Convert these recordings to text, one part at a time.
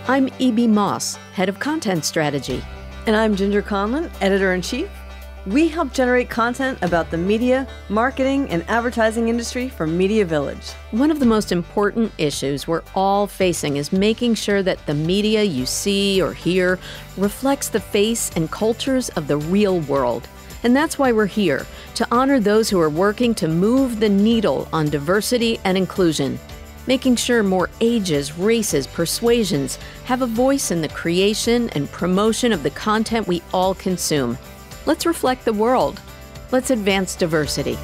I'm E.B. Moss, Head of Content Strategy. And I'm Ginger Conlon, Editor-in-Chief. We help generate content about the media, marketing, and advertising industry for MediaVillage. One of the most important issues we're all facing is making sure that the media you see or hear reflects the face and cultures of the real world. And that's why we're here, to honor those who are working to move the needle on diversity and inclusion, making sure more ages, races, persuasions have a voice in the creation and promotion of the content we all consume. Let's reflect the world. Let's advance diversity.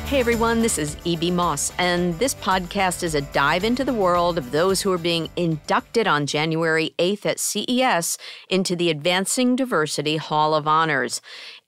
Hey everyone, this is E.B. Moss, and this podcast is a dive into the world of those who are being inducted on January 8th at CES into the Advancing Diversity Hall of Honors.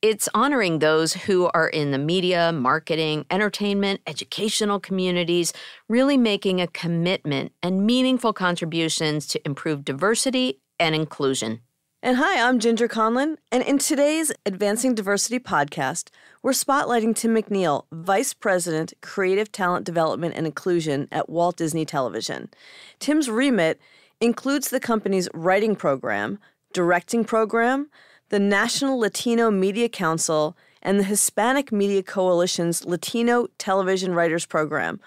It's honoring those who are in the media, marketing, entertainment, educational communities, really making a commitment and meaningful contributions to improve diversity and inclusion. And hi, I'm Ginger Conlon, and in today's Advancing Diversity podcast, we're spotlighting Tim McNeal, Vice President, Creative Talent Development and Inclusion at Walt Disney Television. Tim's remit includes the company's writing program, directing program, the National Latino Media Council, and the Hispanic Media Coalition's Latino Television Writers Program,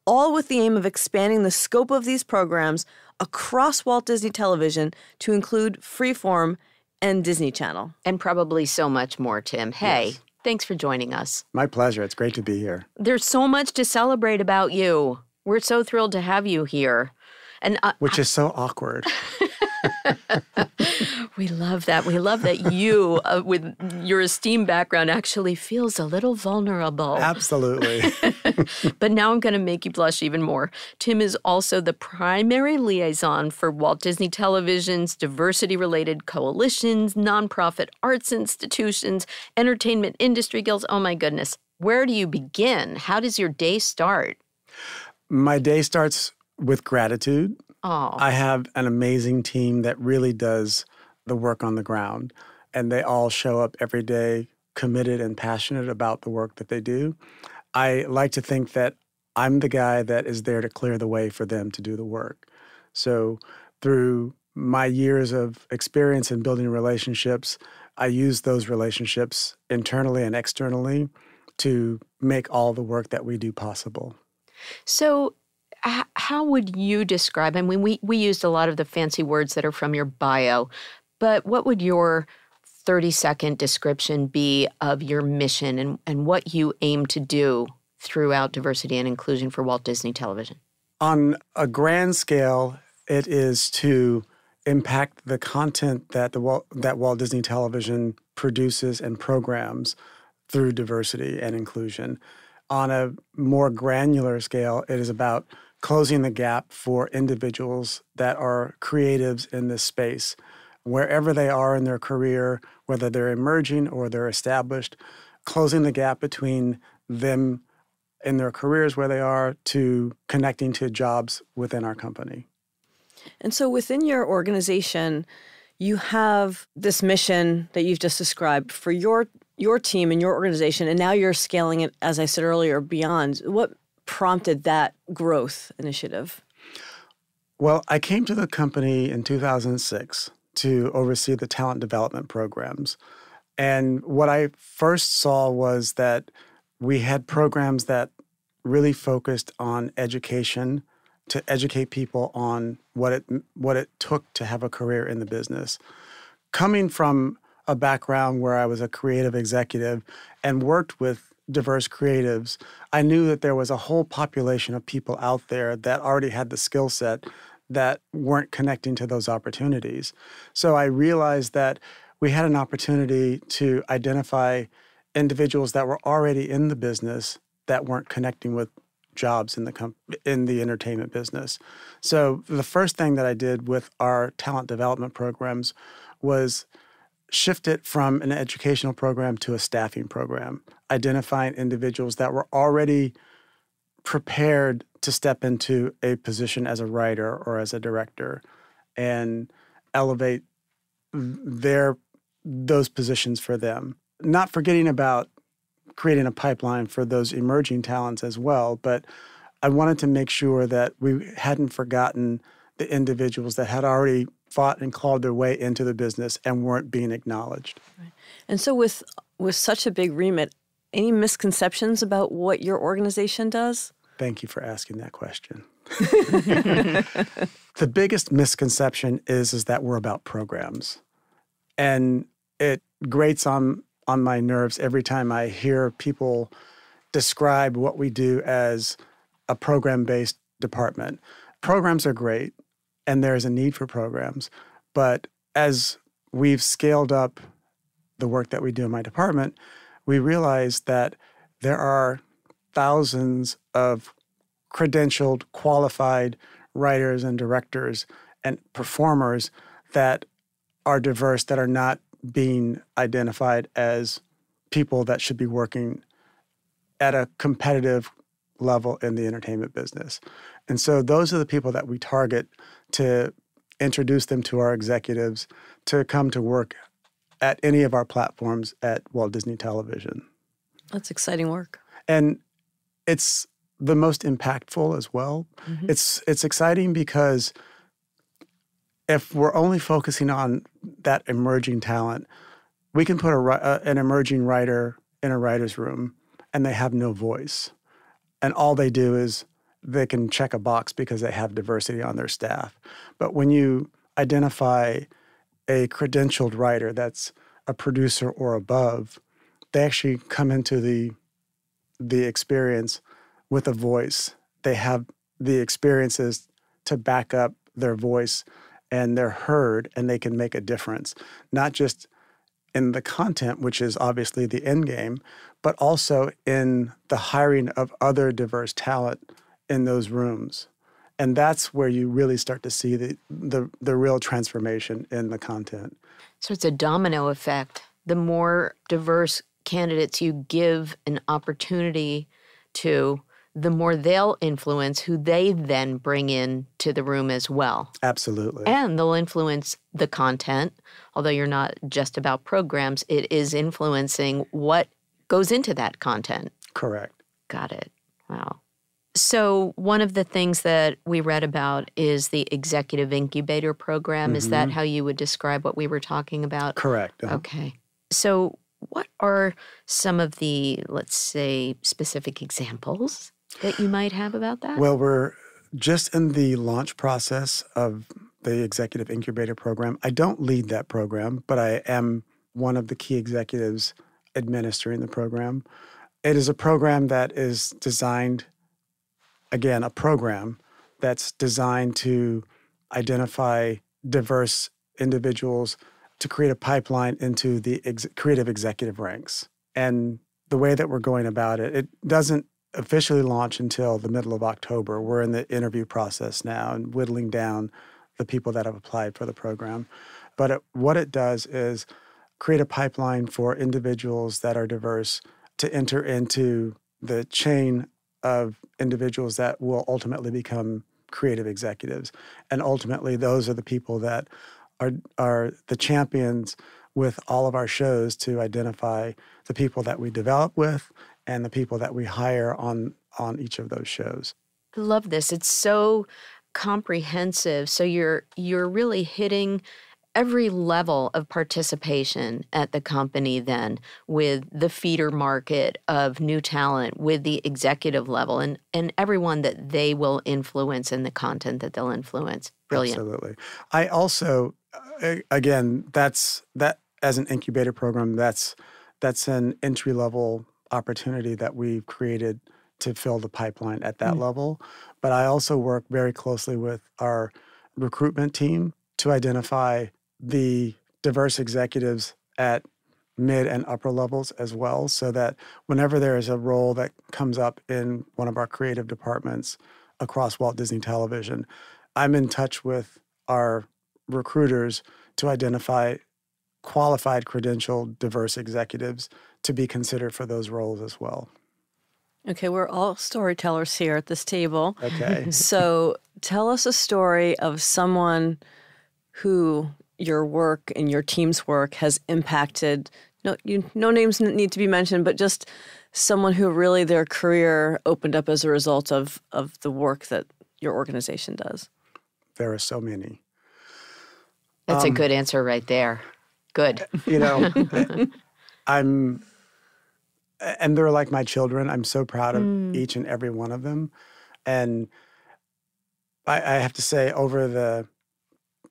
all with the aim of expanding the scope of these programs across Walt Disney Television to include Freeform and Disney Channel. And probably so much more, Tim. Hey, Yes. Thanks for joining us. My pleasure. It's great to be here. There's so much to celebrate about you. We're so thrilled to have you here. And Which is so awkward. we love that. We love that you, with your esteemed background, actually feels a little vulnerable. Absolutely. But now I'm going to make you blush even more. Tim is also the primary liaison for Walt Disney Television's diversity-related coalitions, nonprofit arts institutions, entertainment industry guilds. Oh, my goodness. Where do you begin? How does your day start? My day starts with gratitude. Oh. I have an amazing team that really does the work on the ground, and they all show up every day committed and passionate about the work that they do. I like to think that I'm the guy that is there to clear the way for them to do the work. So through my years of experience in building relationships, I use those relationships internally and externally to make all the work that we do possible. So how would you describe, I mean, we used a lot of the fancy words that are from your bio, but what would your 30-second description be of your mission and what you aim to do throughout diversity and inclusion for Walt Disney Television? On a grand scale, it is to impact the content that Walt Disney Television produces and programs through diversity and inclusion. On a more granular scale, it is about closing the gap for individuals that are creatives in this space. Wherever they are in their career, whether they're emerging or they're established, closing the gap between them in their careers where they are to connecting to jobs within our company. And so within your organization, you have this mission that you've just described for your team and your organization, and now you're scaling it, as I said earlier, beyond. What prompted that growth initiative? Well, I came to the company in 2006 to oversee the talent development programs. And what I first saw was that we had programs that really focused on education, to educate people on what it took to have a career in the business. Coming from a background where I was a creative executive and worked with diverse creatives, I knew that there was a whole population of people out there that already had the skill set that weren't connecting to those opportunities. So I realized that we had an opportunity to identify individuals that were already in the business that weren't connecting with jobs in the entertainment business. So the first thing that I did with our talent development programs was shift it from an educational program to a staffing program, identifying individuals that were already prepared to step into a position as a writer or as a director and elevate those positions for them. Not forgetting about creating a pipeline for those emerging talents as well, but I wanted to make sure that we hadn't forgotten the individuals that had already fought and clawed their way into the business and weren't being acknowledged. Right. And so with such a big remit, any misconceptions about what your organization does? Thank you for asking that question. The biggest misconception is that we're about programs. And it grates on my nerves every time I hear people describe what we do as a program-based department. Programs are great, and there's a need for programs. But as we've scaled up the work that we do in my department, we realize that there are thousands of credentialed, qualified writers and directors and performers that are diverse, that are not being identified as people that should be working at a competitive level in the entertainment business. And so those are the people that we target to introduce them to our executives to come to work at any of our platforms at Walt Disney Television. That's exciting work. And it's the most impactful as well. Mm-hmm. It's exciting because if we're only focusing on that emerging talent, we can put an emerging writer in a writer's room and they have no voice. And all they do is they can check a box because they have diversity on their staff. But when you identify a credentialed writer that's a producer or above, they actually come into the experience with a voice. They have the experiences to back up their voice, and they're heard, and they can make a difference, not just in the content, which is obviously the end game, but also in the hiring of other diverse talent in those rooms. And that's where you really start to see the real transformation in the content. So it's a domino effect. The more diverse candidates you give an opportunity to, the more they'll influence who they then bring in to the room as well. Absolutely. And they'll influence the content. Although you're not just about programs, it is influencing what goes into that content. Correct. Got it. Wow. So one of the things that we read about is the Executive Incubator Program. Mm-hmm. Is that how you would describe what we were talking about? Correct. Uh-huh. Okay. So what are some of the, let's say, specific examples that you might have about that? Well, we're just in the launch process of the Executive Incubator Program. I don't lead that program, but I am one of the key executives administering the program. It is a program that is designed, again, a program that's designed to identify diverse individuals to create a pipeline into the creative executive ranks. And the way that we're going about it, it doesn't officially launch until the middle of October. We're in the interview process now and whittling down the people that have applied for the program. But what it does is create a pipeline for individuals that are diverse to enter into the chain of individuals that will ultimately become creative executives. And ultimately, those are the people that are the champions with all of our shows to identify the people that we develop with and the people that we hire on each of those shows. I love this. It's so comprehensive. So you're really hitting every level of participation at the company then, with the feeder market of new talent, with the executive level, and everyone that they will influence and the content that they'll influence. Brilliant. Absolutely. I also, again, that as an incubator program, that's an entry-level opportunity that we've created to fill the pipeline at that level. But I also work very closely with our recruitment team to identify the diverse executives at mid and upper levels as well, so that whenever there is a role that comes up in one of our creative departments across Walt Disney Television, I'm in touch with our recruiters to identify qualified, credentialed, diverse executives to be considered for those roles as well. Okay, we're all storytellers here at this table. Okay. So tell us a story of someone who your work and your team's work has impacted. No names need to be mentioned, but just someone who really their career opened up as a result of the work that your organization does. there are so many. That's a good answer right there. Good. You know, and they're like my children. I'm so proud of each and every one of them. And I have to say, over the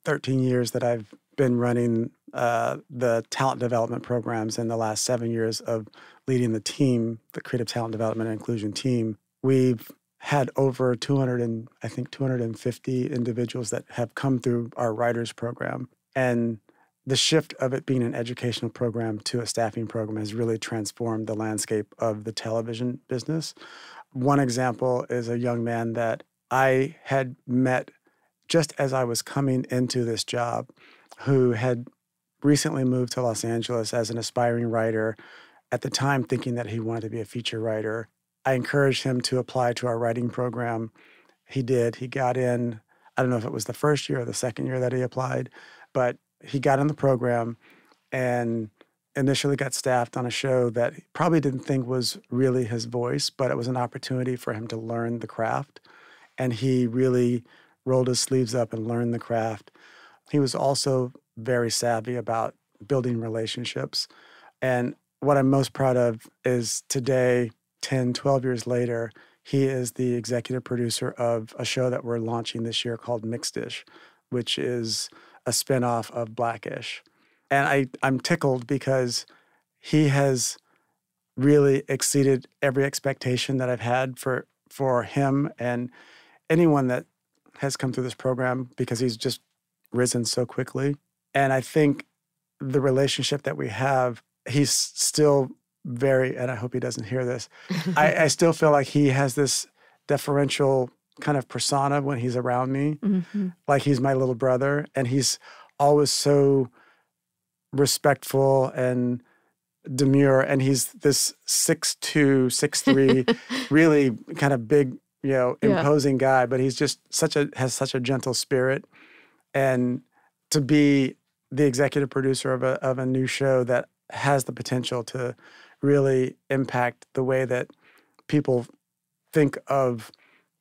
13 years that I've been running the talent development programs and the last 7 years of leading the team, the Creative Talent Development and Inclusion team, we've had over 250 individuals that have come through our writers program. And the shift of it being an educational program to a staffing program has really transformed the landscape of the television business. One example is a young man that I had met just as I was coming into this job, who had recently moved to Los Angeles as an aspiring writer, at the time thinking that he wanted to be a feature writer. I encouraged him to apply to our writing program. He did. He got in. I don't know if it was the first year or the second year that he applied, but he got in the program and initially got staffed on a show that he probably didn't think was really his voice, but it was an opportunity for him to learn the craft. And he really rolled his sleeves up and learned the craft. He was also very savvy about building relationships. And what I'm most proud of is today, 10, 12 years later, he is the executive producer of a show that we're launching this year called Mixed-ish, which is a spinoff of Black-ish. And I'm tickled because he has really exceeded every expectation that I've had for him and anyone that has come through this program, because he's just risen so quickly. And I think the relationship that we have, he's still very, and I hope he doesn't hear this, I still feel like he has this deferential kind of persona when he's around me, like he's my little brother. And he's always so respectful and demure. And he's this 6'2", 6'3", really kind of big, imposing guy, but he's just has such a gentle spirit. And to be the executive producer of a new show that has the potential to really impact the way that people think of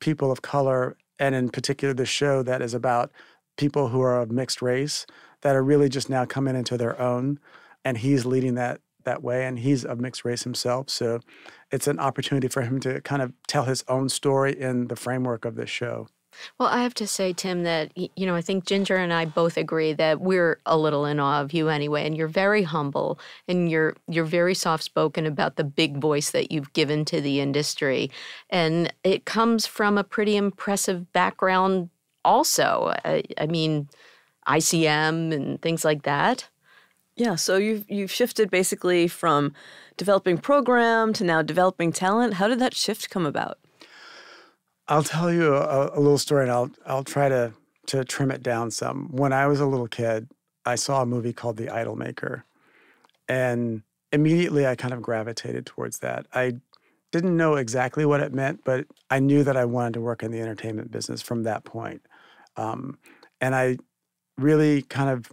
people of color, and in particular the show that is about people who are of mixed race that are really just now coming into their own, and he's leading that way, and he's of mixed race himself. So it's an opportunity for him to kind of tell his own story in the framework of this show. Well, I have to say, Tim, that, I think Ginger and I both agree that we're a little in awe of you anyway, and you're very humble, and you're very soft-spoken about the big voice that you've given to the industry. And it comes from a pretty impressive background also. I mean, ICM and things like that. Yeah, so you've shifted basically from developing program to now developing talent. How did that shift come about? I'll tell you a little story, and I'll try to trim it down some. When I was a little kid, I saw a movie called The Idolmaker, and immediately I kind of gravitated towards that. I didn't know exactly what it meant, but I knew that I wanted to work in the entertainment business from that point. And I really kind of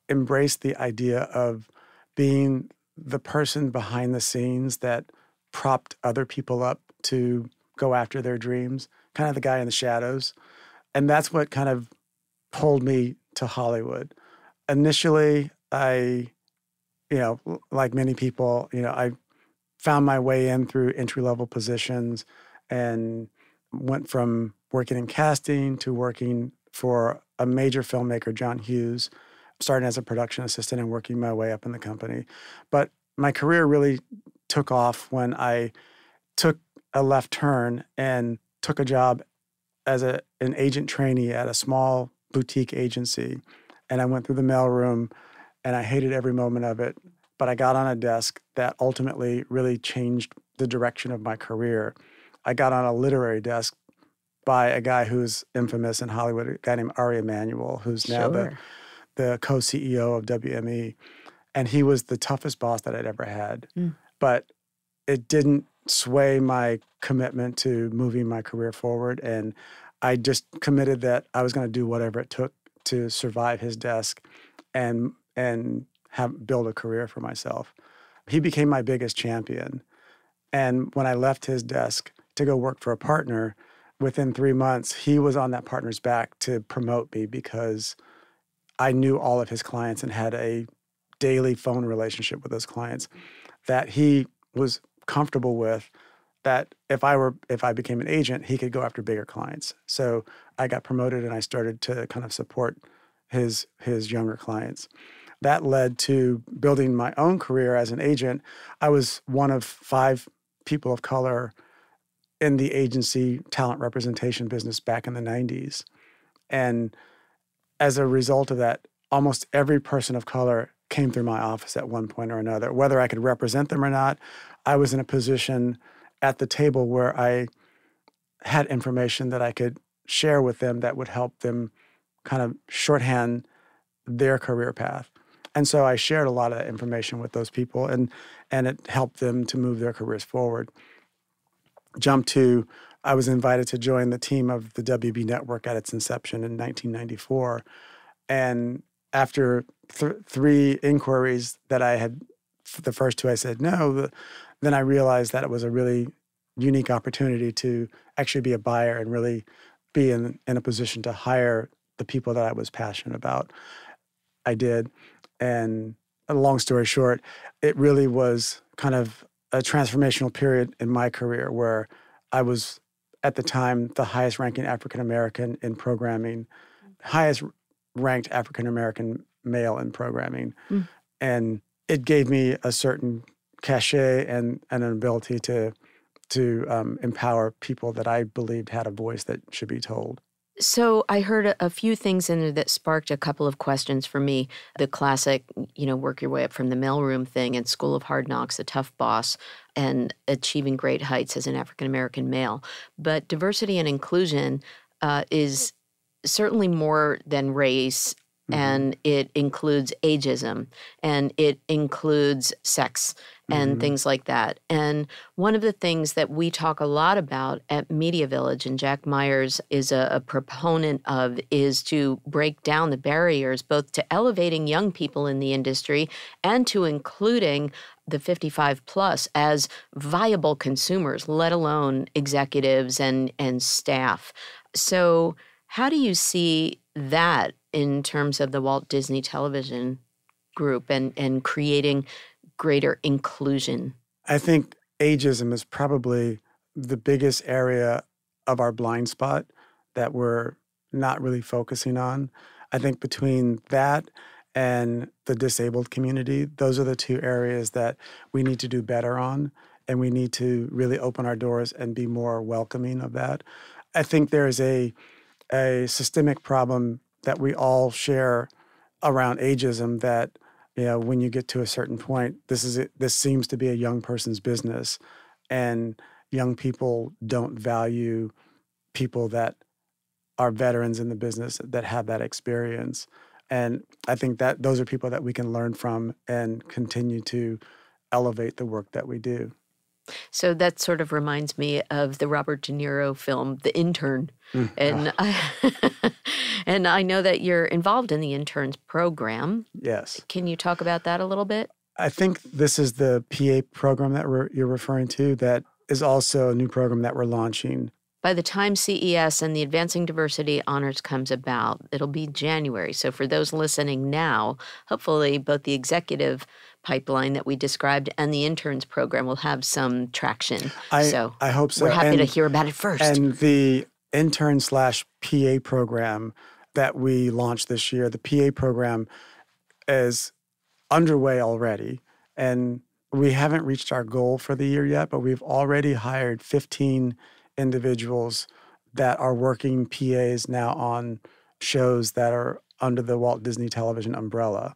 embraced the idea of being the person behind the scenes that propped other people up to go after their dreams, kind of the guy in the shadows. And that's what kind of pulled me to Hollywood. Initially, I, like many people, I found my way in through entry-level positions and went from working in casting to working for a major filmmaker, John Hughes, starting as a production assistant and working my way up in the company. But my career really took off when I took a left turn and took a job as an agent trainee at a small boutique agency. And I went through the mailroom, and I hated every moment of it. But I got on a desk that ultimately really changed the direction of my career. I got on a literary desk by a guy who's infamous in Hollywood, a guy named Ari Emanuel, who's now the co-CEO of WME. And he was the toughest boss that I'd ever had. But it didn't sway my commitment to moving my career forward. And I just committed that I was going to do whatever it took to survive his desk and build a career for myself. He became my biggest champion. And when I left his desk to go work for a partner, within 3 months, he was on that partner's back to promote me because I knew all of his clients and had a daily phone relationship with those clients that he was comfortable with, that if I became an agent, he could go after bigger clients. So I got promoted and I started to kind of support his younger clients. That led to building my own career as an agent. I was one of 5 people of color in the agency talent representation business back in the 90s. And as a result of that, almost every person of color came through my office at one point or another. Whether I could represent them or not, I was in a position at the table where I had information that I could share with them that would help them kind of shorthand their career path. And so I shared a lot of that information with those people, and it helped them to move their careers forward. I was invited to join the team of the WB Network at its inception in 1994. And after 3 inquiries that I had, the first 2 I said no, then I realized that it was a really unique opportunity to actually be a buyer and really be in a position to hire the people that I was passionate about. I did. And a long story short, it really was kind of a transformational period in my career where I was, at the time, the highest ranking African-American in programming, highest ranked African-American male in programming. And it gave me a certain cachet and an ability to empower people that I believed had a voice that should be told. So I heard a few things in there that sparked a couple of questions for me. The classic, work your way up from the mailroom thing and School of Hard Knocks, the tough boss, and achieving great heights as an African-American male. But diversity and inclusion is certainly more than race, and it includes ageism, and it includes sex and things like that. And one of the things that we talk a lot about at MediaVillage, and Jack Myers is a proponent of, is to break down the barriers both to elevating young people in the industry and to including the 55 plus as viable consumers, let alone executives and staff. So how do you see that in terms of the Walt Disney Television Group and creating greater inclusion? I think ageism is probably the biggest area of our blind spot that we're not really focusing on. I think between that and the disabled community, those are the 2 areas that we need to do better on, and we need to really open our doors and be more welcoming of that. I think there's a systemic problem that we all share around ageism that, when you get to a certain point, this seems to be a young person's business, and young people don't value people that are veterans in the business that have that experience. And I think that those are people that we can learn from and continue to elevate the work that we do. So that sort of reminds me of the Robert De Niro film, The Intern. And and I know that you're involved in the interns program. Yes. Can you talk about that a little bit? I think this is the PA program that you're referring to. That is also a new program that we're launching. By the time CES and the Advancing Diversity Honors comes about, it'll be January. So for those listening now, hopefully both the executive pipeline that we described and the interns program will have some traction. I hope so. We're happy to hear about it first. And the intern/PA program that we launched this year, the PA program is underway already. And we haven't reached our goal for the year yet, but we've already hired 15 individuals that are working PAs now on shows that are under the Walt Disney Television umbrella.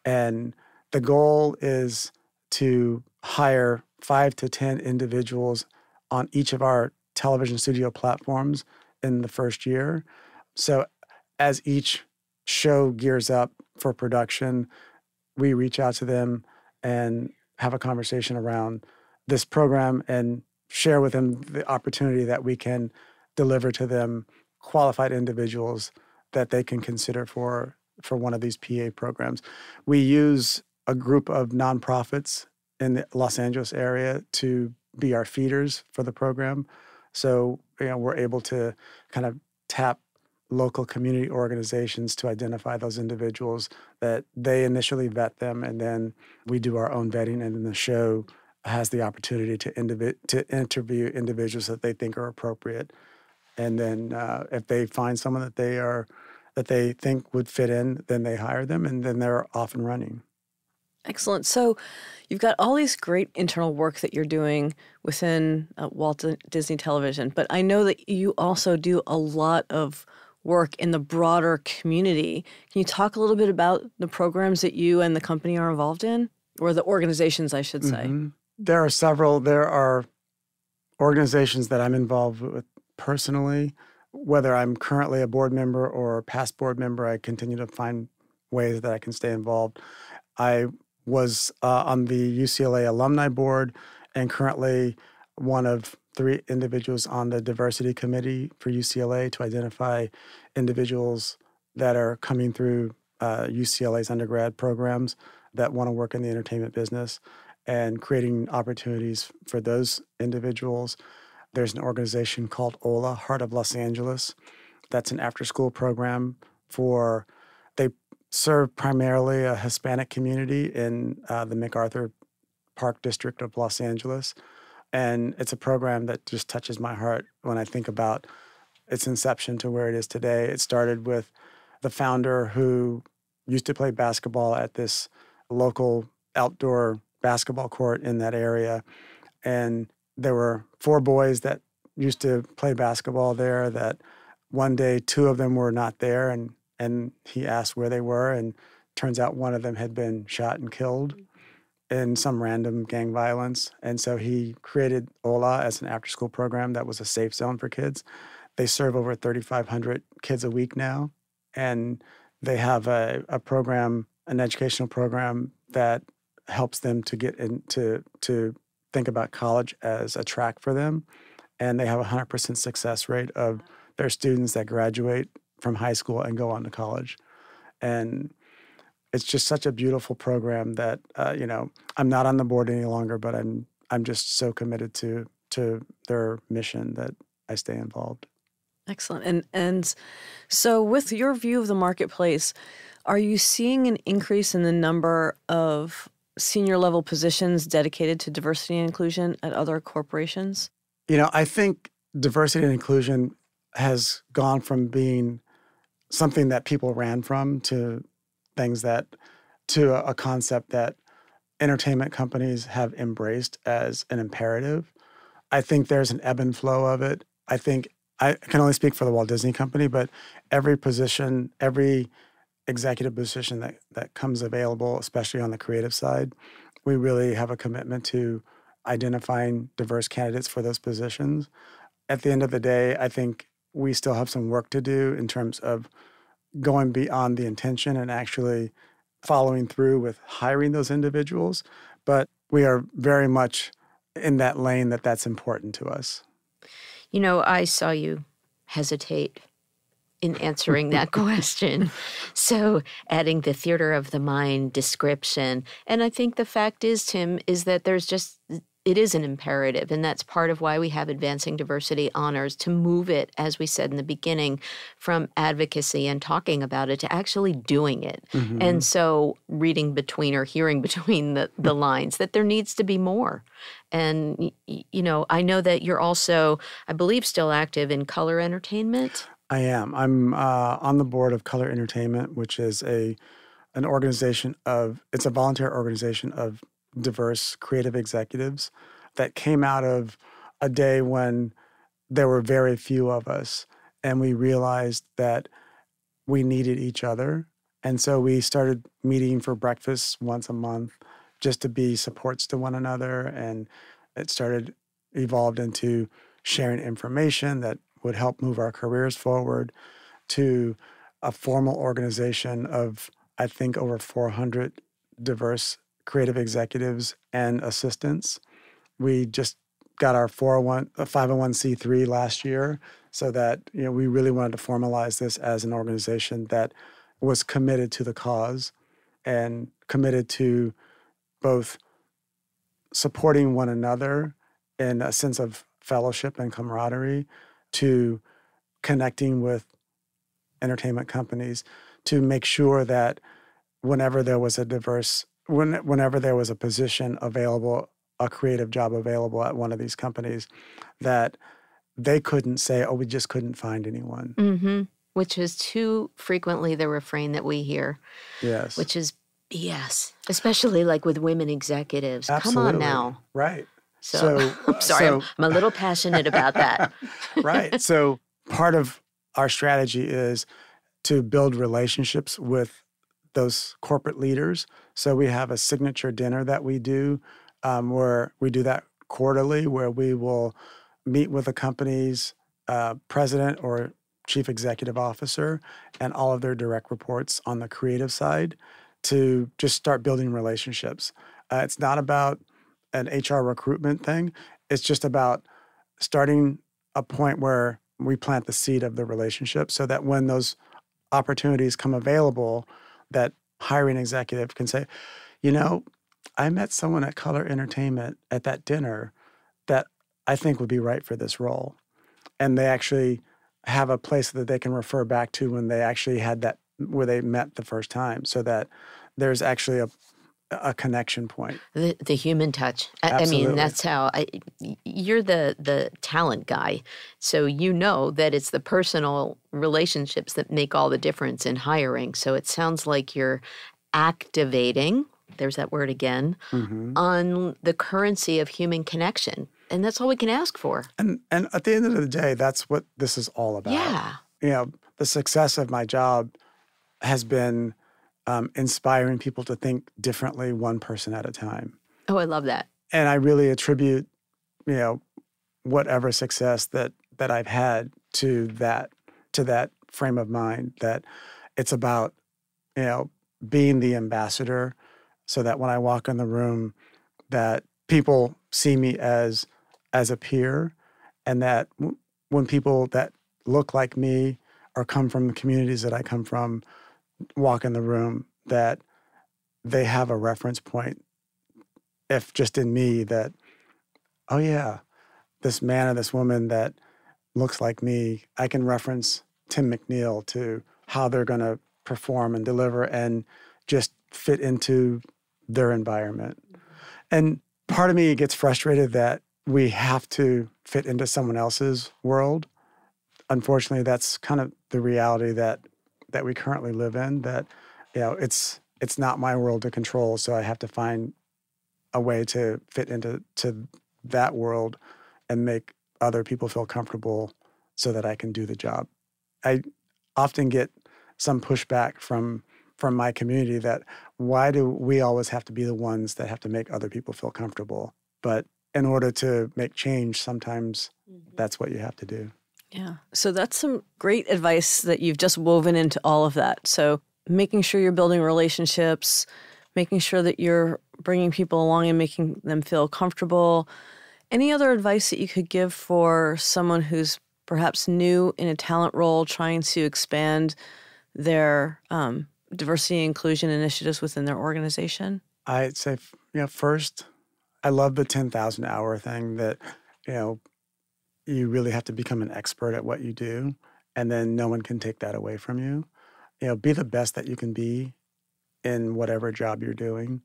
And the goal is to hire 5 to 10 individuals on each of our television studio platforms in the first year. So as each show gears up for production, we reach out to them and have a conversation around this program and share with them the opportunity that we can deliver to them qualified individuals that they can consider for one of these PA programs. We use a group of nonprofits in the Los Angeles area to be our feeders for the program. So we're able to kind of tap local community organizations to identify those individuals, that they initially vet them, and then we do our own vetting, and then the show has the opportunity to interview individuals that they think are appropriate. And then if they find someone that they think would fit in, then they hire them, and then they're off and running. Excellent. So you've got all these great internal work that you're doing within Walt Disney Television, but I know that you also do a lot of work in the broader community. Can you talk a little bit about the programs that you and the company are involved in, or the organizations, I should say? Mm-hmm. There are several. There are organizations that I'm involved with personally. Whether I'm currently a board member or a past board member, I continue to find ways that I can stay involved. I was on the UCLA Alumni Board, and currently one of 3 individuals on the diversity committee for UCLA to identify individuals that are coming through UCLA's undergrad programs that want to work in the entertainment business and creating opportunities for those individuals. There's an organization called HOLA, Heart of Los Angeles. That's an after-school program they serve primarily a Hispanic community in the MacArthur Park District of Los Angeles. And it's a program that just touches my heart when I think about its inception to where it is today. It started with the founder, who used to play basketball at this local outdoor basketball court in that area. And there were 4 boys that used to play basketball there, that one day 2 of them were not there, and he asked where they were, and turns out one of them had been shot and killed in some random gang violence. And so he created HOLA as an after-school program that was a safe zone for kids. They serve over 3,500 kids a week now, and they have a program, an educational program that helps them to get into to think about college as a track for them. And they have a 100% success rate of their students that graduate from high school and go on to college. And it's just such a beautiful program that, I'm not on the board any longer, but I'm just so committed to their mission that I stay involved. Excellent. And so with your view of the marketplace, are you seeing an increase in the number of senior level positions dedicated to diversity and inclusion at other corporations? I think diversity and inclusion has gone from being something that people ran from to a concept that entertainment companies have embraced as an imperative. I think there's an ebb and flow of it. I think I can only speak for the Walt Disney Company, but every position, every executive position that comes available, especially on the creative side, we really have a commitment to identifying diverse candidates for those positions. At the end of the day, I think we still have some work to do in terms of going beyond the intention and actually following through with hiring those individuals. But we are very much in that lane that's important to us. I saw you hesitate in answering that question. So adding the theater of the mind description. And I think the fact is, Tim, is that it is an imperative. And that's part of why we have Advancing Diversity Honors, to move it, as we said in the beginning, from advocacy and talking about it to actually doing it. Mm-hmm. And so reading between or hearing between the lines, that there needs to be more. And, I know that you're also, I believe, still active in Color Entertainment. I am. I'm on the board of Color Entertainment, which is an organization it's a volunteer organization of diverse creative executives that came out of a day when there were very few of us, and we realized that we needed each other. And so we started meeting for breakfast once a month just to be supports to one another, and it evolved into sharing information that would help move our careers forward, to a formal organization of, I think, over 400 diverse creative executives and assistants. We just got our 501c3 last year, so that we really wanted to formalize this as an organization that was committed to the cause and committed to both supporting one another in a sense of fellowship and camaraderie, to connecting with entertainment companies to make sure that whenever there was a whenever there was a position available, a creative job available at one of these companies, that they couldn't say, oh, we just couldn't find anyone. Mm-hmm. Which is too frequently the refrain that we hear. Yes. Which is BS, especially like with women executives. Absolutely. Come on now. Right. So I'm sorry, I'm a little passionate about that. Right. So part of our strategy is to build relationships with those corporate leaders. So we have a signature dinner that we do where we do that quarterly, where we will meet with a company's president or chief executive officer and all of their direct reports on the creative side to just start building relationships. It's not about an HR recruitment thing. It's just about starting a point where we plant the seed of the relationship so that when those opportunities come available, that hiring executive can say, you know, I met someone at Color Entertainment at that dinner that I think would be right for this role. And they actually have a place that they can refer back to when they actually had that, where they met the first time, so that there's actually a connection point. The human touch. Absolutely. I mean, that's how you're the talent guy. So you know that it's the personal relationships that make all the difference in hiring. So it sounds like you're activating, there's that word again, on the currency of human connection. And that's all we can ask for. And at the end of the day, that's what this is all about. Yeah. You know, the success of my job has been inspiring people to think differently, one person at a time. Oh, I love that. And I really attribute, you know, whatever success that I've had to that frame of mind, that it's about, you know, being the ambassador so that when I walk in the room, that people see me as a peer, and that when people that look like me or come from the communities that I come from walk in the room, that they have a reference point, if just in me, that, oh yeah, this man or this woman that looks like me, I can reference Tim McNeal to how they're going to perform and deliver and just fit into their environment. And part of me gets frustrated that we have to fit into someone else's world. Unfortunately, that's kind of the reality that we currently live in, that, you know, it's not my world to control, so I have to find a way to fit into that world and make other people feel comfortable so that I can do the job. I often get some pushback from my community that, why do we always have to be the ones that have to make other people feel comfortable? But in order to make change, sometimes that's what you have to do. Yeah. So that's some great advice that you've just woven into all of that. So making sure you're building relationships, making sure that you're bringing people along and making them feel comfortable. Any other advice that you could give for someone who's perhaps new in a talent role, trying to expand their diversity and inclusion initiatives within their organization? I'd say, you know, first, I love the 10,000 hour thing, that, you know, you really have to become an expert at what you do, and then no one can take that away from you. You know, be the best that you can be in whatever job you're doing,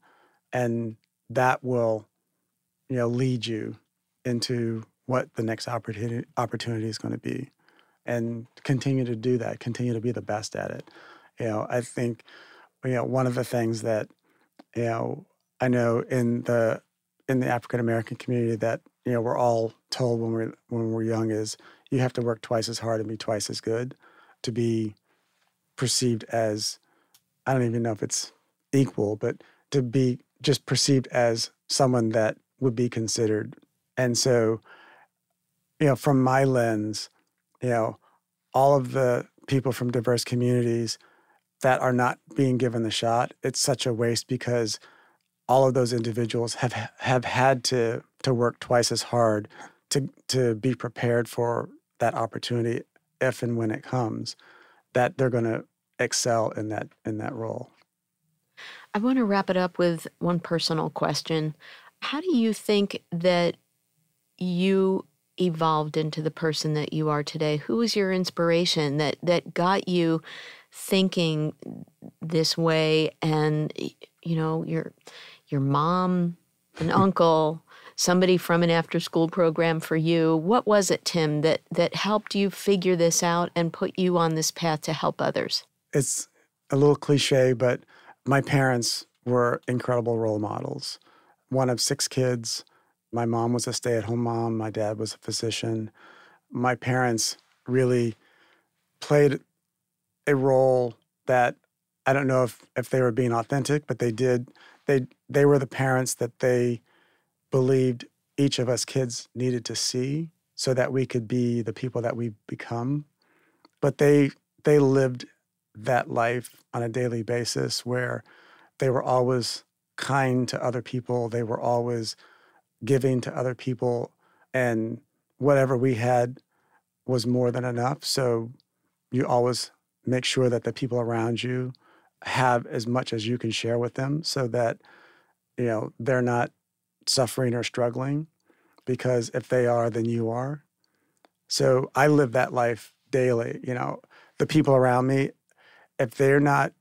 and that will, you know, lead you into what the next opportunity is going to be, and continue to do that, continue to be the best at it. You know, I think, you know, one of the things that, you know, I know in the African American community that, you know, we're all told when we're young is, you have to work twice as hard and be twice as good to be perceived as, I don't even know if it's equal, but to be just perceived as someone that would be considered. And so, you know, from my lens, you know, all of the people from diverse communities that are not being given the shot, it's such a waste, because all of those individuals have had to work twice as hard to be prepared for that opportunity, if and when it comes, that they're going to excel in that role. I want to wrap it up with one personal question. How do you think that you evolved into the person that you are today? Who was your inspiration that got you thinking this way? And, you know, your mom, an uncle, somebody from an after-school program for you. What was it, Tim, that helped you figure this out and put you on this path to help others? It's a little cliche, but my parents were incredible role models. One of 6 kids. My mom was a stay-at-home mom. My dad was a physician. My parents really played a role that I don't know if they were being authentic, but they did. They were the parents that they believed each of us kids needed to see so that we could be the people that we become. But they lived that life on a daily basis where they were always kind to other people. They were always giving to other people, and whatever we had was more than enough. So you always make sure that the people around you have as much as you can share with them so that, you know, they're not suffering or struggling, because if they are, then you are. So I live that life daily. You know, the people around me, if they're not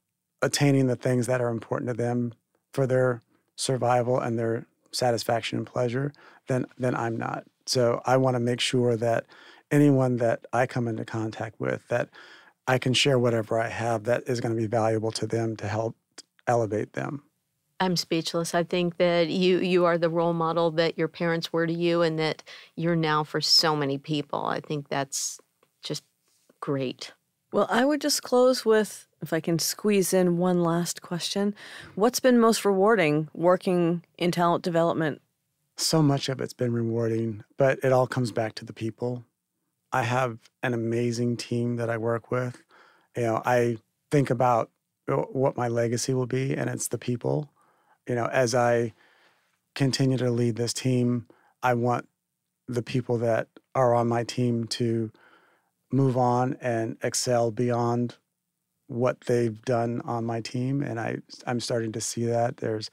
attaining the things that are important to them for their survival and their satisfaction and pleasure, then I'm not. So I want to make sure that anyone that I come into contact with, that I can share whatever I have that is going to be valuable to them to help elevate them. I'm speechless. I think that you are the role model that your parents were to you and that you're now for so many people. I think that's just great. Well, I would just close with, if I can squeeze in one last question, what's been most rewarding working in talent development? So much of it's been rewarding, but it all comes back to the people. I have an amazing team that I work with. You know, I think about what my legacy will be, and it's the people. You know, as I continue to lead this team, I want the people that are on my team to move on and excel beyond what they've done on my team. And I'm starting to see that. There's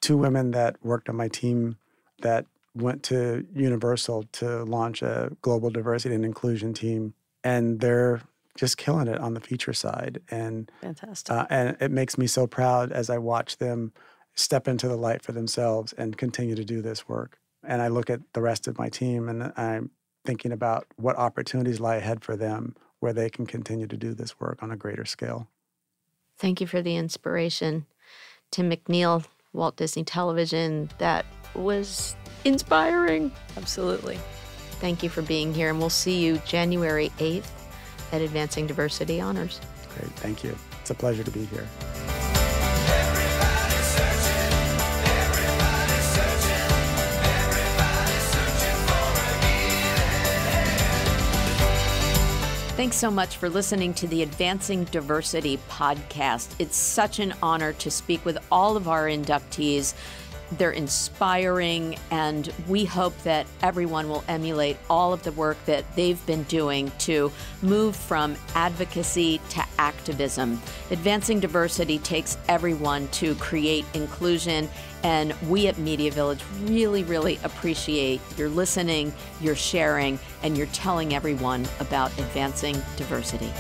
2 women that worked on my team that went to Universal to launch a global diversity and inclusion team. And they're just killing it on the feature side. And fantastic. And it makes me so proud as I watch them step into the light for themselves and continue to do this work. And I look at the rest of my team and I'm thinking about what opportunities lie ahead for them where they can continue to do this work on a greater scale. Thank you for the inspiration. Tim McNeal, Walt Disney Television, that was inspiring. Absolutely. Thank you for being here, and we'll see you January 8th at Advancing Diversity Honors. Great, thank you. It's a pleasure to be here. Thanks so much for listening to the Advancing Diversity podcast. It's such an honor to speak with all of our inductees. They're inspiring, and we hope that everyone will emulate all of the work that they've been doing to move from advocacy to activism. Advancing Diversity takes everyone to create inclusion, and we at MediaVillage really, really appreciate your listening, your sharing, and your telling everyone about advancing diversity.